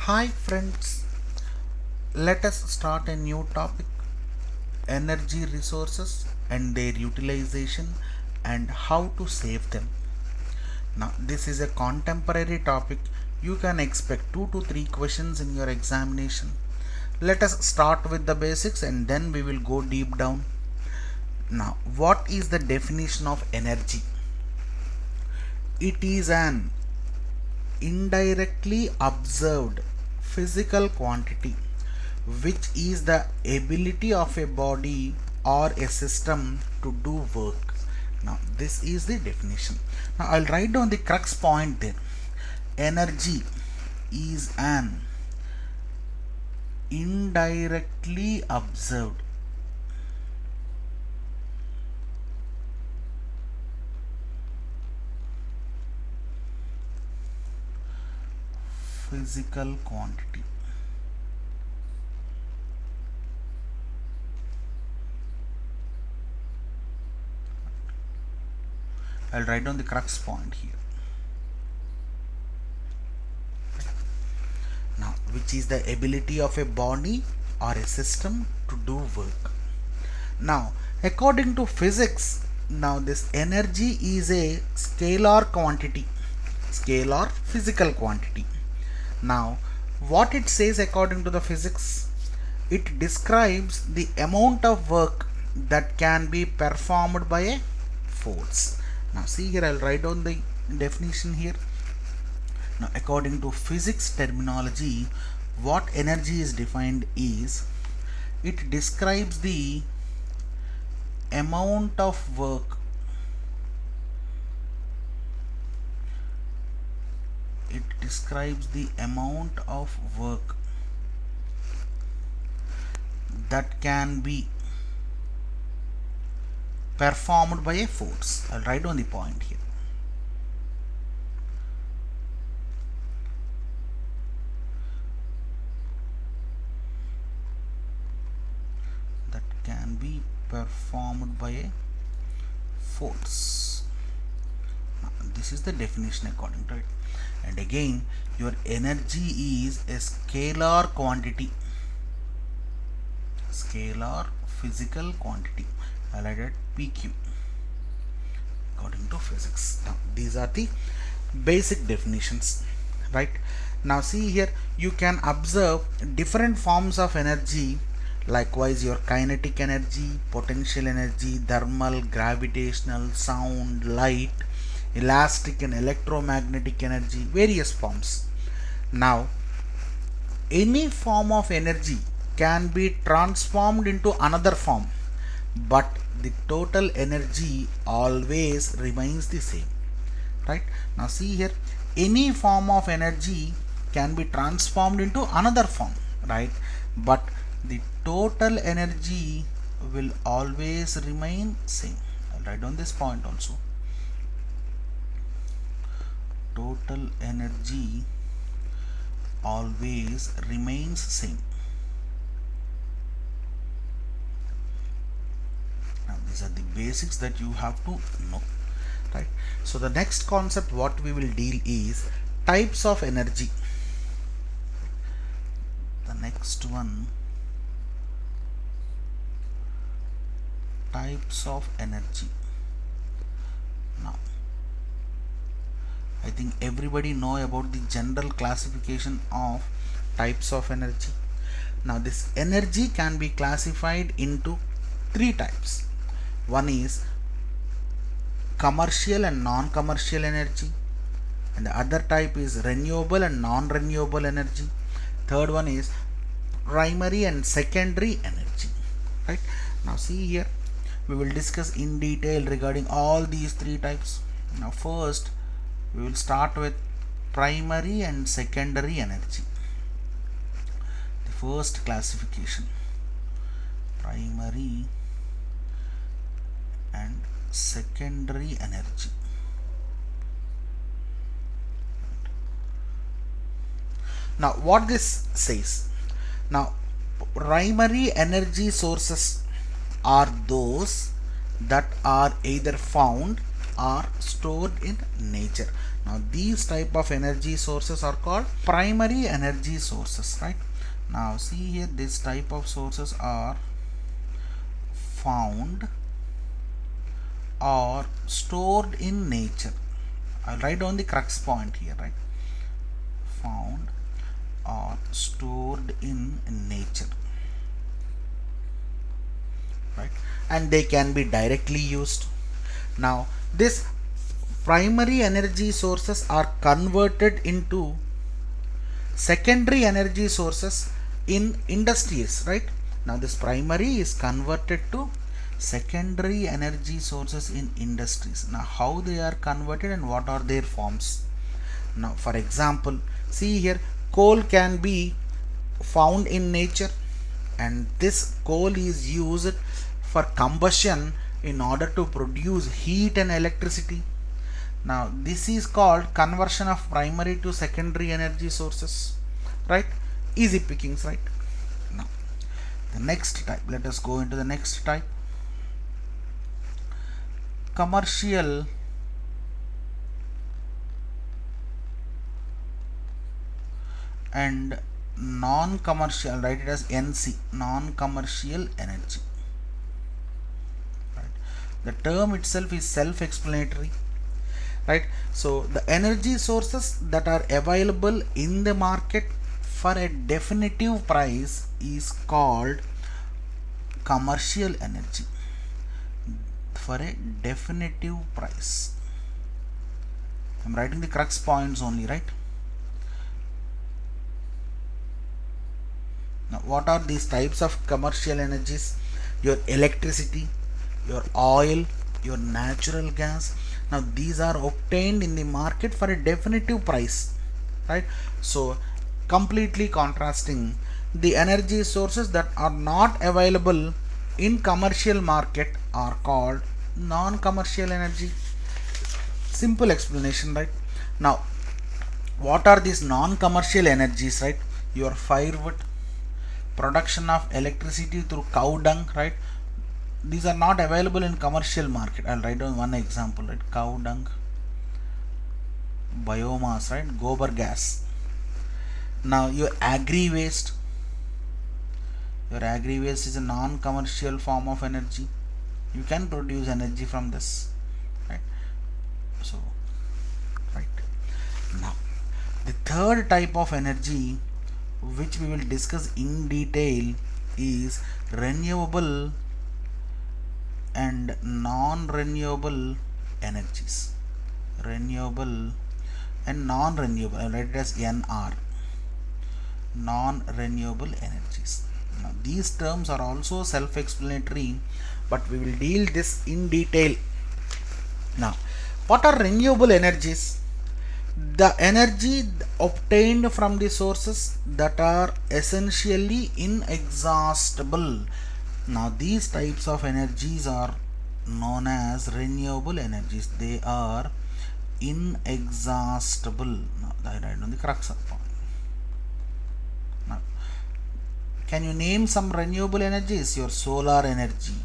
Hi friends, let us start a new topic, energy resources and their utilization and how to save them. Now this is a contemporary topic. You can expect 2 to 3 questions in your examination. Let us start with the basics and then we will go deep down. Now what is the definition of energy? It is an indirectly observed physical quantity which is the ability of a body or a system to do work. Now this is the definition. Now I'll write down the crux point there. Energy is an indirectly observed physical quantity. I'll write down the crux point here. Now, which is the ability of a body or a system to do work. Now, according to physics, now this energy is a scalar quantity, scalar physical quantity. Now, what it says according to the physics, it describes the amount of work that can be performed by a force. Now see here, I'll write down the definition here. Now according to physics terminology, what energy is defined is, it describes the amount of work that can be performed by a force. I'll write down the point here. That can be performed by a force. Now, this is the definition according to it. And again, your energy is a scalar quantity, scalar physical quantity. I'll add it PQ according to physics. Now these are the basic definitions, right? Now see here, you can observe different forms of energy. Likewise, your kinetic energy, potential energy, thermal, gravitational, sound, light, elastic and electromagnetic energy, various forms. Now any form of energy can be transformed into another form, but the total energy always remains the same, right? Now see here, any form of energy can be transformed into another form, right? But the total energy will always remain same. I'll write down this point also. Total energy always remains same. Now these are the basics that you have to know, right? So the next concept what we will deal is types of energy. The next one, types of energy. Now I think everybody know about the general classification of types of energy. Now this energy can be classified into 3 types. One is commercial and non-commercial energy, and the other type is renewable and non-renewable energy. Third one is primary and secondary energy, right? Now see here, we will discuss in detail regarding all these 3 types. Now first we will start with primary and secondary energy. The first classification, primary and secondary energy. Now what this says, now primary energy sources are those that are either found or stored in nature. Now these type of energy sources are called primary energy sources, right? Now see here, this type of sources are found or stored in nature. I'll write down the crux point here, right? Found or stored in nature, right? And they can be directly used. Now this primary energy sources are converted into secondary energy sources in industries, right? Now this primary is converted to secondary energy sources in industries. Now how they are converted and what are their forms? Now for example, see here, coal can be found in nature, and this coal is used for combustion in order to produce heat and electricity. Now this is called conversion of primary to secondary energy sources, right? Easy pickings, right? Now the next type, let us go into the next type, commercial and non-commercial, write it as NC, non-commercial energy, right? The term itself is self-explanatory, right? So the energy sources that are available in the market for a definitive price is called commercial energy, for a definitive price. I'm writing the crux points only, right? Now what are these types of commercial energies? Your electricity, your oil, your natural gas. Now these are obtained in the market for a definitive price, right? So completely contrasting, the energy sources that are not available in commercial market are called non-commercial energy. Simple explanation, right? Now what are these non-commercial energies, right? Your firewood, production of electricity through cow dung, right? These are not available in commercial market. I'll write down one example, right? Cow dung, biomass, right? Gobar gas. Now your agri waste, is a non-commercial form of energy. You can produce energy from this, right? So right now, the third type of energy which we will discuss in detail is renewable and non-renewable energies. Renewable and non-renewable, I'll write it as NR, non-renewable energies. Now these terms are also self-explanatory, but we will deal this in detail. Now what are renewable energies? The energy obtained from the sources that are essentially inexhaustible. Now these types of energies are known as renewable energies. They are inexhaustible. Now I write on the crux of point. Now can you name some renewable energies? Your solar energy,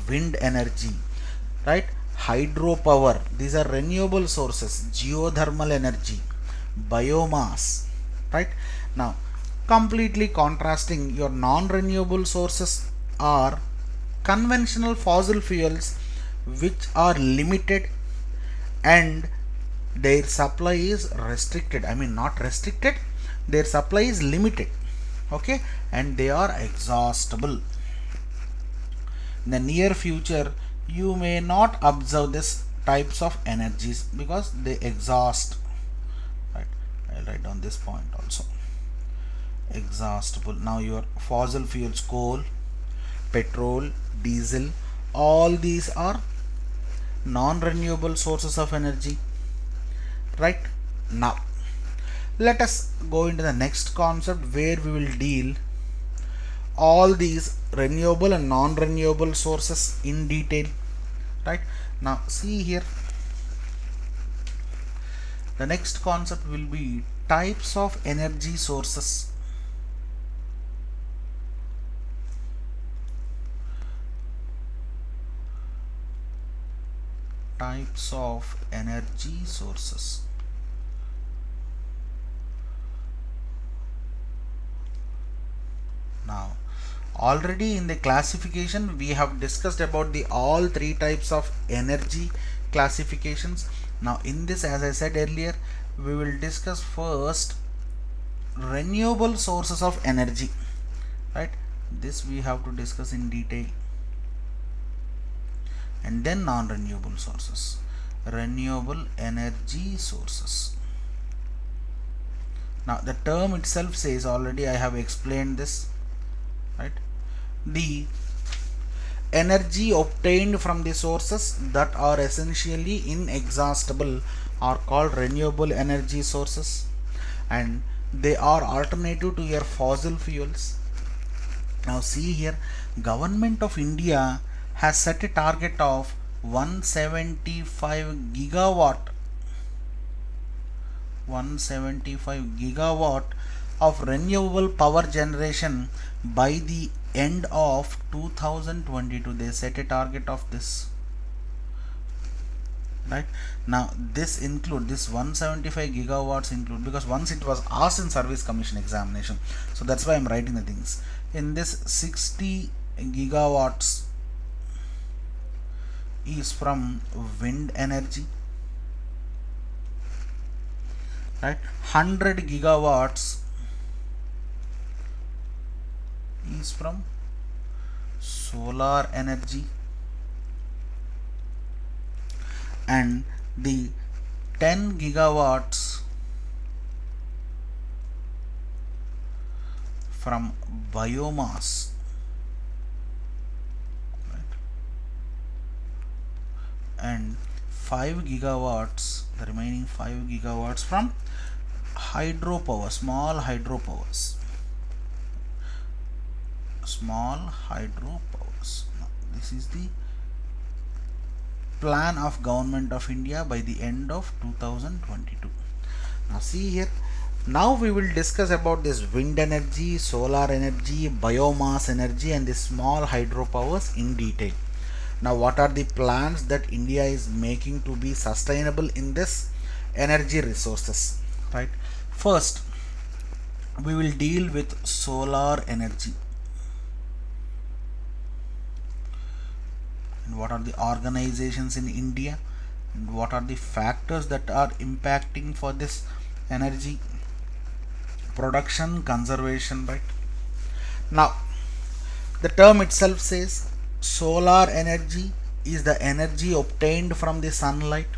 wind energy, right? Hydropower, these are renewable sources. Geothermal energy, biomass, right? Now completely contrasting, your non-renewable sources are conventional fossil fuels, which are limited and their supply is restricted. I mean, not restricted, their supply is limited, okay, and they are exhaustible. In the near future you may not observe this types of energies because they exhaust, right? I'll write down this point also, exhaustible. Now your fossil fuels, coal, petrol, diesel, all these are non-renewable sources of energy, right? Now let us go into the next concept where we will deal all these renewable and non-renewable sources in detail, right? Now see here, the next concept will be types of energy sources. Types of energy sources. Now already in the classification we have discussed about the all three types of energy classifications. Now in this, as I said earlier, we will discuss first renewable sources of energy, right? This we have to discuss in detail, and then non-renewable sources, renewable energy sources. Now the term itself says, already I have explained this, right? The energy obtained from the sources that are essentially inexhaustible are called renewable energy sources, and they are alternative to your fossil fuels. Now see here, Government of India has set a target of 175 gigawatt 175 gigawatt of renewable power generation by the end of 2022. They set a target of this, right? Now this 175 gigawatts include, because once it was asked in service commission examination, so that's why I'm writing the things. In this, 60 gigawatts is from wind energy, right? 100 gigawatts is from solar energy, and the 10 gigawatts from biomass, right? And 5 gigawatts, the remaining 5 gigawatts from hydropower, small hydropowers. Now, this is the plan of Government of India by the end of 2022. Now see here, now we will discuss about this wind energy, solar energy, biomass energy, and the small hydropowers in detail. Now what are the plans that India is making to be sustainable in this energy resources, right? First, we will deal with solar energy. And what are the organizations in India, and what are the factors that are impacting for this energy production conservation, right? Now the term itself says solar energy is the energy obtained from the sunlight,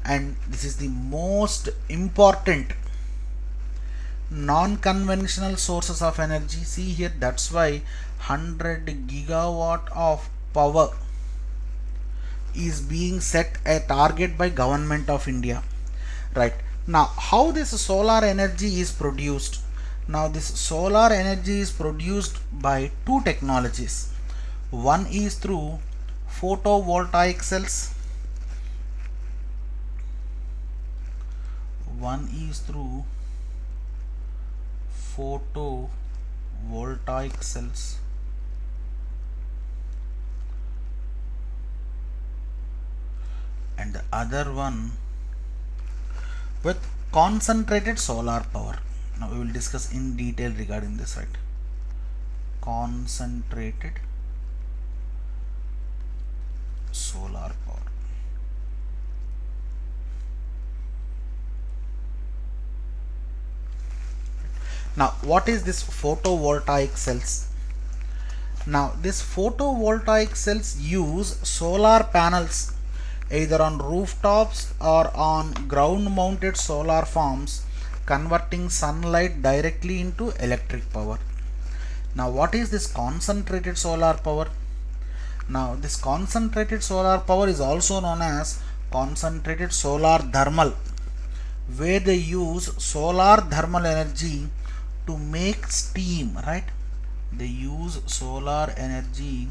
and this is the most important non-conventional sources of energy. See here, that's why 100 gigawatt of power is being set a target by Government of India, right? Now how this solar energy is produced? Now this solar energy is produced by two technologies. One is through photovoltaic cells, and the other one with concentrated solar power. Now we will discuss in detail regarding this, right? Concentrated solar power. Now what is this photovoltaic cells? Now this photovoltaic cells use solar panels either on rooftops or on ground mounted solar farms, converting sunlight directly into electric power. Now what is this concentrated solar power? Now this concentrated solar power is also known as concentrated solar thermal, where they use solar thermal energy to make steam, right? They use solar energy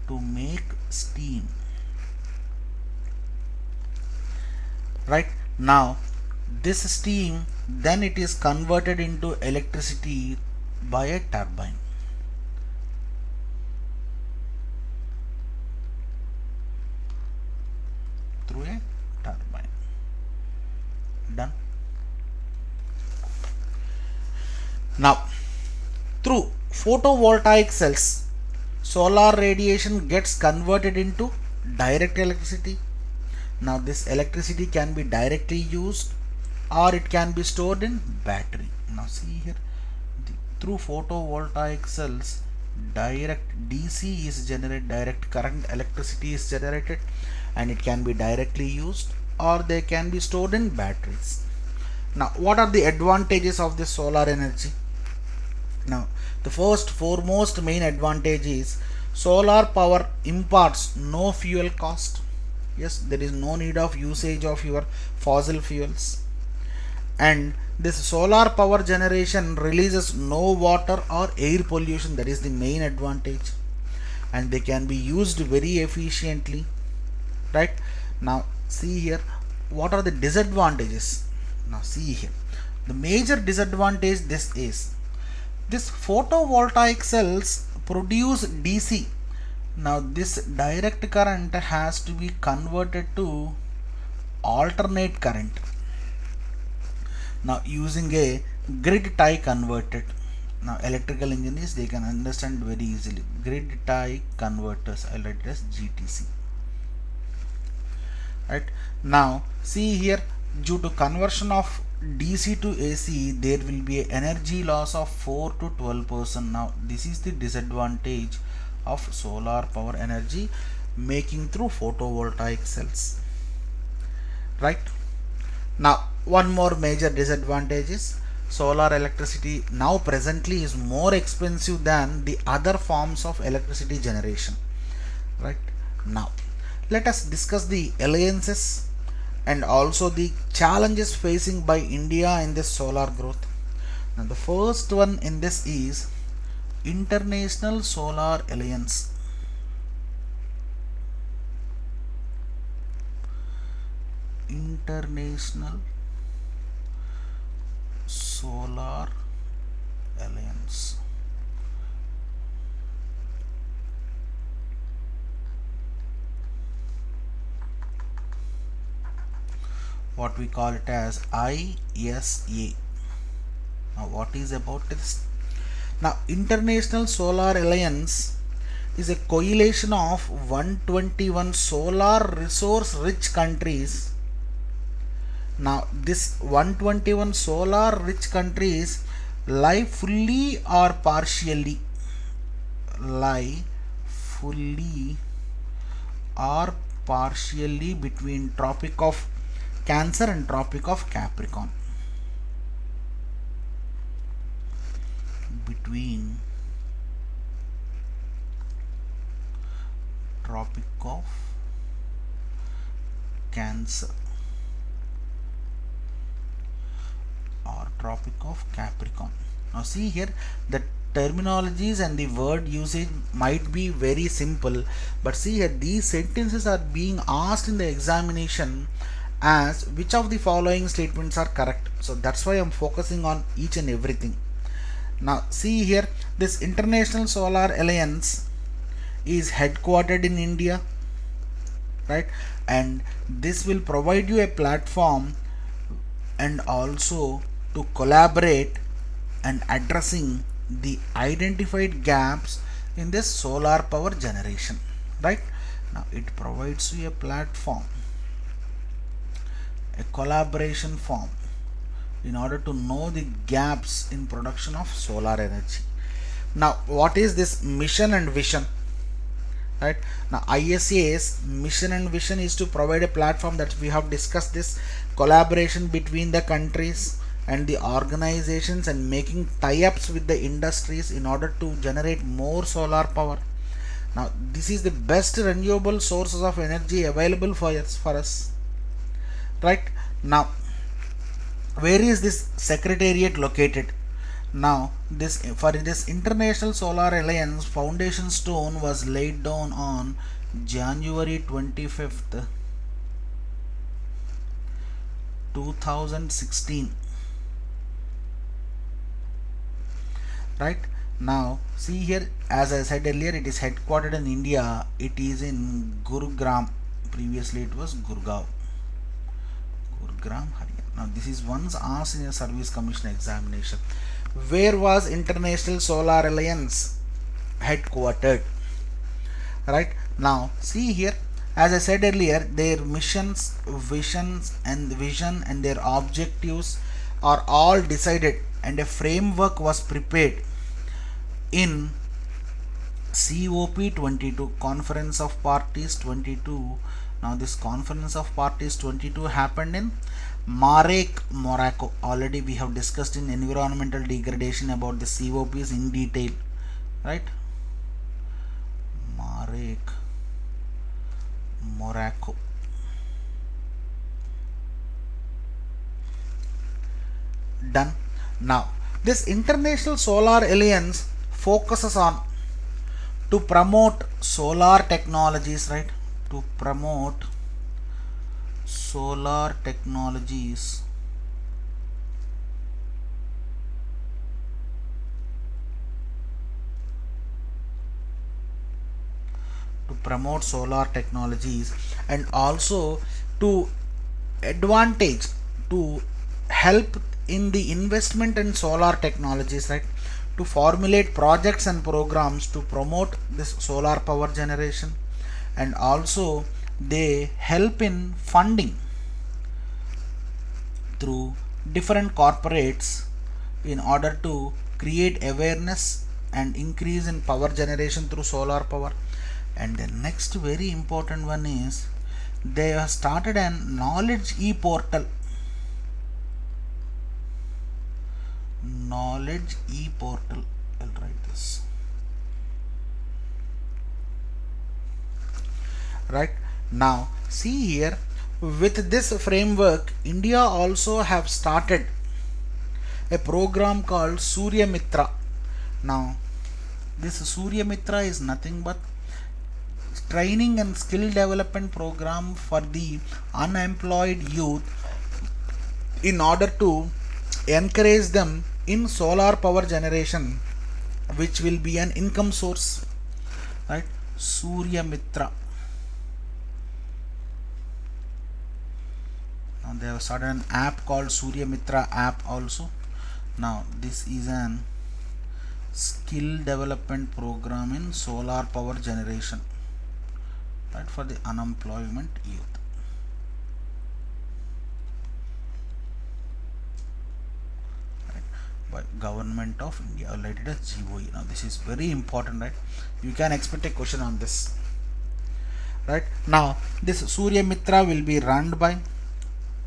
to make steam, right? Now this steam, then it is converted into electricity by a turbine. Through a turbine. Done. Now through photovoltaic cells, solar radiation gets converted into direct electricity. Now this electricity can be directly used or it can be stored in battery. Now see here, through photovoltaic cells, direct DC is generated, direct current electricity is generated, and it can be directly used or they can be stored in batteries. Now what are the advantages of this solar energy? Now the foremost main advantage is solar power imparts no fuel cost. Yes, there is no need of usage of your fossil fuels, and this solar power generation releases no water or air pollution. That is the main advantage, and they can be used very efficiently, right? Now see here, what are the disadvantages? Now see here, the major disadvantage this photovoltaic cells produce DC. Now this direct current has to be converted to alternate current. Now using a grid tie converter. Now electrical engineers, they can understand very easily. Grid tie converters, I'll write it as GTC. Right, now see here, due to conversion of DC to AC, there will be an energy loss of 4 to 12%. Now this is the disadvantage of solar power energy making through photovoltaic cells, right? Now one more major disadvantage is solar electricity now presently is more expensive than the other forms of electricity generation, right? Now let us discuss the alliances and also the challenges facing by India in this solar growth. Now the first one in this is International Solar Alliance. International Solar Alliance. What we call it as ISA. Now what is about this? Now International Solar Alliance is a coalition of 121 solar resource rich countries. Now this 121 solar rich countries lie fully or partially between Tropic of Cancer and Tropic of Capricorn. Between Tropic of Cancer or Tropic of Capricorn. Now see here, the terminologies and the word usage might be very simple, but see here, these sentences are being asked in the examination as which of the following statements are correct. So that's why I'm focusing on each and everything. Now see here, this International Solar Alliance is headquartered in India, right? And this will provide you a platform and also to collaborate and addressing the identified gaps in this solar power generation, right? Now it provides you a platform, a collaboration form in order to know the gaps in production of solar energy. Now what is this mission and vision? Right, now ISA's mission and vision is to provide a platform that we have discussed, this collaboration between the countries and the organizations and making tie-ups with the industries in order to generate more solar power. Now this is the best renewable sources of energy available for us, right? Now where is this secretariat located? Now for this International Solar Alliance, foundation stone was laid down on January 25th, 2016. Right, now see here, as I said earlier, it is headquartered in India. It is in Gurugram. Previously it was Gurgaon, Haryana. Now this is once asked in a service commission examination. where was International Solar Alliance headquartered? Right, now see here, as I said earlier, their missions, vision and their objectives are all decided, and a framework was prepared in COP22, Conference of Parties 22. Now this Conference of Parties 22 happened in Marrakech, Morocco. Already we have discussed in environmental degradation about the COPs in detail, right? Marrakech, Morocco. Done. Now this International Solar Alliance focuses on to promote solar technologies, right? To promote solar technologies and also to advantage to help in the investment in solar technologies, right? To formulate projects and programs to promote this solar power generation, and also they help in funding through different corporates in order to create awareness and increase in power generation through solar power. And the next very important one is they have started a knowledge e-portal. Knowledge e-portal. I'll write this. Right, now see here, with this framework India also have started a program called Surya Mitra. Now this Surya Mitra is nothing but training and skill development program for the unemployed youth in order to encourage them in solar power generation, which will be an income source, right? Surya Mitra. Now they have started an app called Surya Mitra app also. Now this is an skill development program in solar power generation, right, for the unemployment youth. Right, by Government of India. I'll write it as GOE. Now this is very important, right? You can expect a question on this. Right, now this Surya Mitra will be run by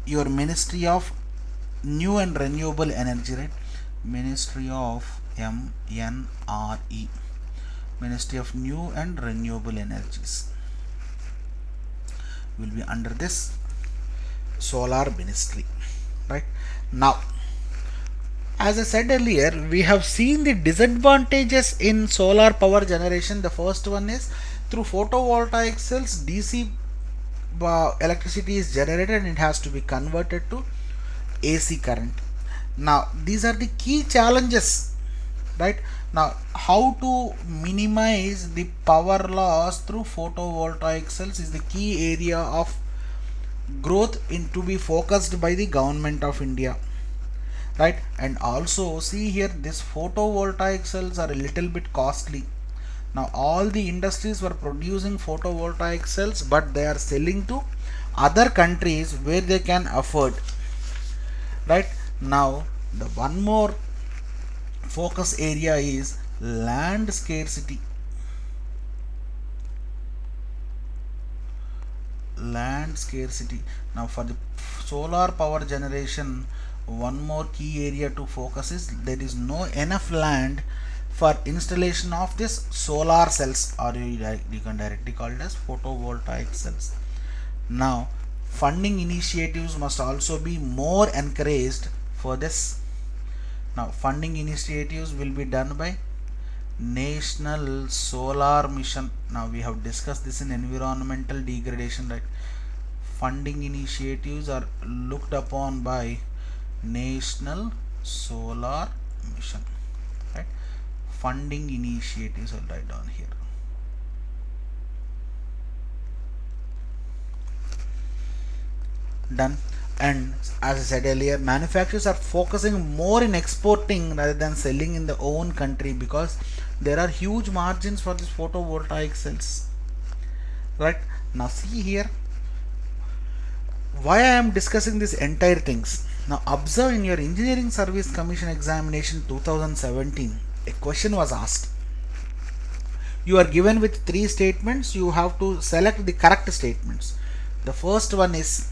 your Ministry of New and Renewable Energy, right? Ministry of MNRE, Ministry of New and Renewable Energies, will be under this solar ministry. Right, now as I said earlier, we have seen the disadvantages in solar power generation. The first one is through photovoltaic cells DC electricity is generated and it has to be converted to AC current. Now these are the key challenges, right? Now how to minimize the power loss through photovoltaic cells is the key area of growth in to be focused by the Government of India, right? And also see here, this photovoltaic cells are a little bit costly. Now all the industries were producing photovoltaic cells, but they are selling to other countries where they can afford, right? Now the one more focus area is land scarcity. Land scarcity. Now for the solar power generation, one more key area to focus is there is no enough land for installation of this solar cells, or you can directly call it as photovoltaic cells. Now funding initiatives must also be more encouraged for this. Now funding initiatives will be done by National Solar Mission. Now we have discussed this in environmental degradation, right? Funding initiatives are looked upon by National Solar Mission, right? Funding initiatives, I'll write down here. Done. And as I said earlier, manufacturers are focusing more in exporting rather than selling in the own country because there are huge margins for this photovoltaic cells. Right, now see here why I am discussing these entire things. Now observe in your Engineering Service Commission examination 2017, a question was asked. You are given with three statements. You have to select the correct statements. The first one is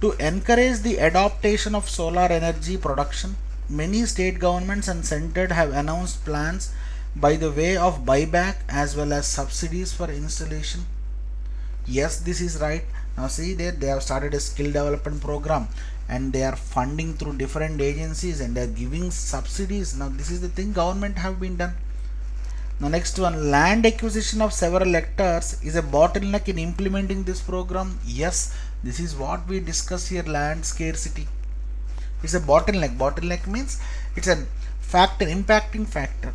to encourage the adaptation of solar energy production. Many state governments and centered have announced plans by the way of buyback as well as subsidies for installation. Yes, this is right. Now see there, they have started a skill development program and they are funding through different agencies and they are giving subsidies. Now this is the thing government have been done. Now next one, land acquisition of several hectares is a bottleneck in implementing this program. Yes, this is what we discuss here, land scarcity. It's a bottleneck. Bottleneck means it's a factor, impacting factor.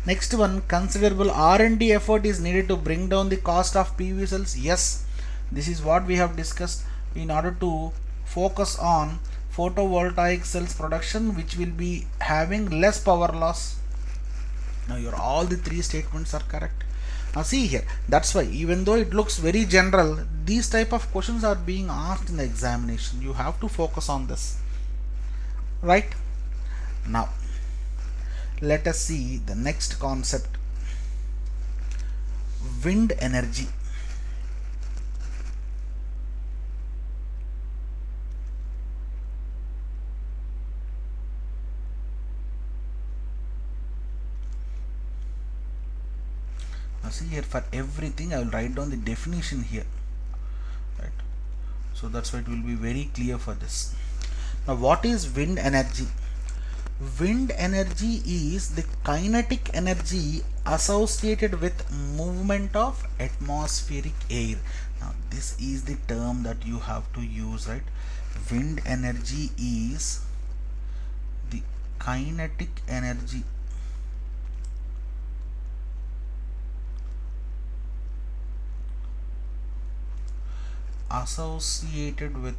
Next one, considerable R&D effort is needed to bring down the cost of PV cells. Yes, this is what we have discussed in order to focus on photovoltaic cells production, which will be having less power loss. Now your all the three statements are correct. Now see here, that's why even though it looks very general, these type of questions are being asked in the examination. You have to focus on this. Right? Now let us see the next concept, wind energy. Now see here, for everything I will write down the definition here, right? So that's why it will be very clear for this. Now what is wind energy? Wind energy is the kinetic energy associated with movement of atmospheric air. Now this is the term that you have to use, right? Wind energy is the kinetic energy associated with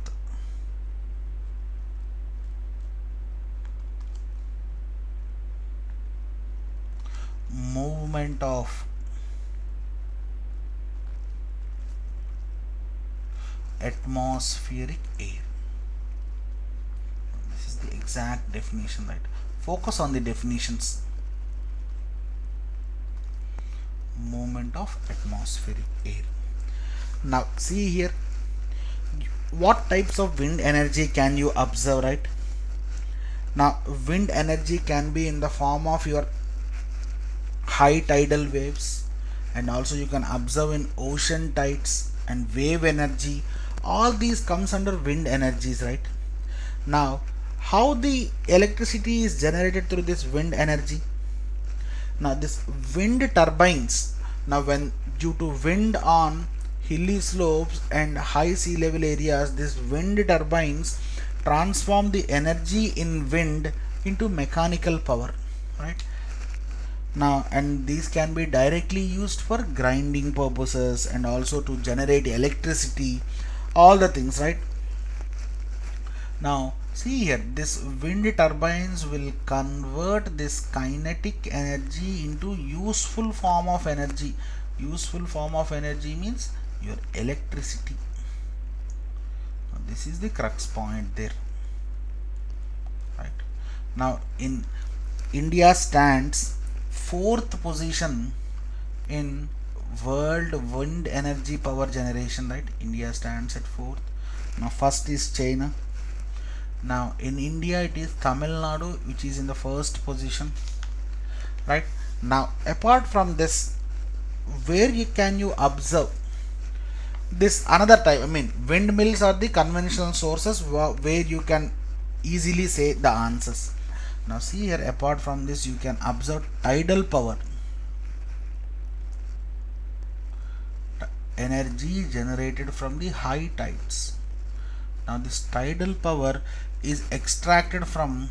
movement of atmospheric air. This is the exact definition, right? Focus on the definitions. Movement of atmospheric air. Now see here, what types of wind energy can you observe, right? Now wind energy can be in the form of your high tidal waves, and also you can observe in ocean tides and wave energy. All these comes under wind energies, right? Now how the electricity is generated through this wind energy? Now this wind turbines, now when due to wind on hilly slopes and high sea level areas, these wind turbines transform the energy in wind into mechanical power, right? Now, and these can be directly used for grinding purposes and also to generate electricity, all the things, right? Now see here, this wind turbines will convert this kinetic energy into useful form of energy. Useful form of energy means your electricity. Now, this is the crux point there, right? Now in India stands fourth position in world wind energy power generation, right? India stands at fourth. Now first is China. Now in India it is Tamil Nadu which is in the first position, right? Now apart from this, where can you observe this another type? I mean, windmills are the conventional sources where you can easily say the answers. Now see here, apart from this you can observe tidal power, energy generated from the high tides. Now this tidal power is extracted from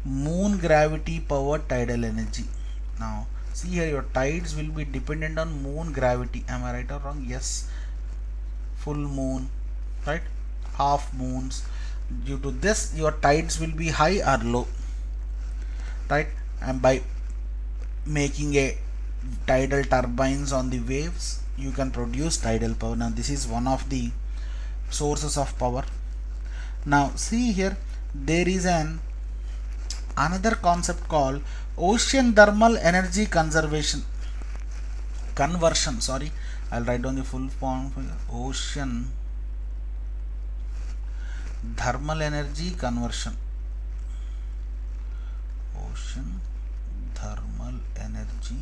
moon gravity powered tidal energy. Now see here, your tides will be dependent on moon gravity. Am I right or wrong? Yes, full moon, right? half moons. Due to this, your tides will be high or low, right? And by making a tidal turbines on the waves, you can produce tidal power. Now this is one of the sources of power. Now see here, there is another concept called ocean thermal energy conversion. Sorry, I'll write down the full form for you. Ocean thermal energy conversion. Ocean thermal energy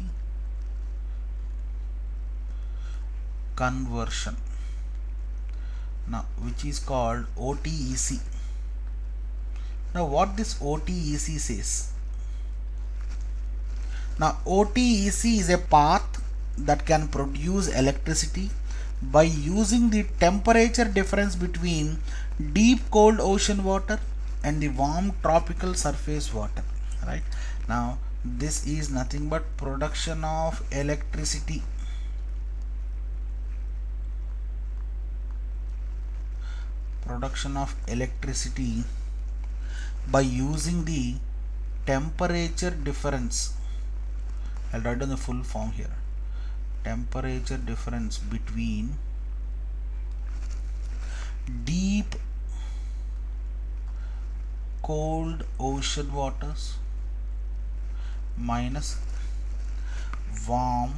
conversion. Now which is called OTEC. Now what this OTEC says? Now OTEC is a path that can produce electricity by using the temperature difference between deep cold ocean water and the warm tropical surface water, right? Now this is nothing but production of electricity. Production of electricity by using the temperature difference. I'll write down the full form here. Temperature difference between deep cold ocean waters minus warm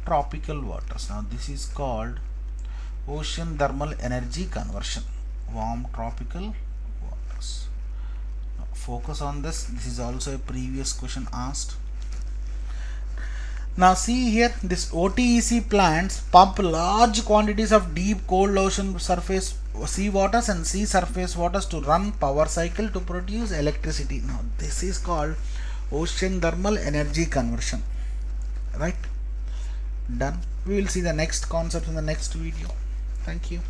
tropical waters. Now this is called ocean thermal energy conversion. Warm tropical waters. Now focus on this. This is also a previous question asked. Now see here, this OTEC plants pump large quantities of deep cold ocean surface sea waters and sea surface waters to run power cycle to produce electricity. Now this is called ocean thermal energy conversion, right? Done. We will see the next concept in the next video. Thank you.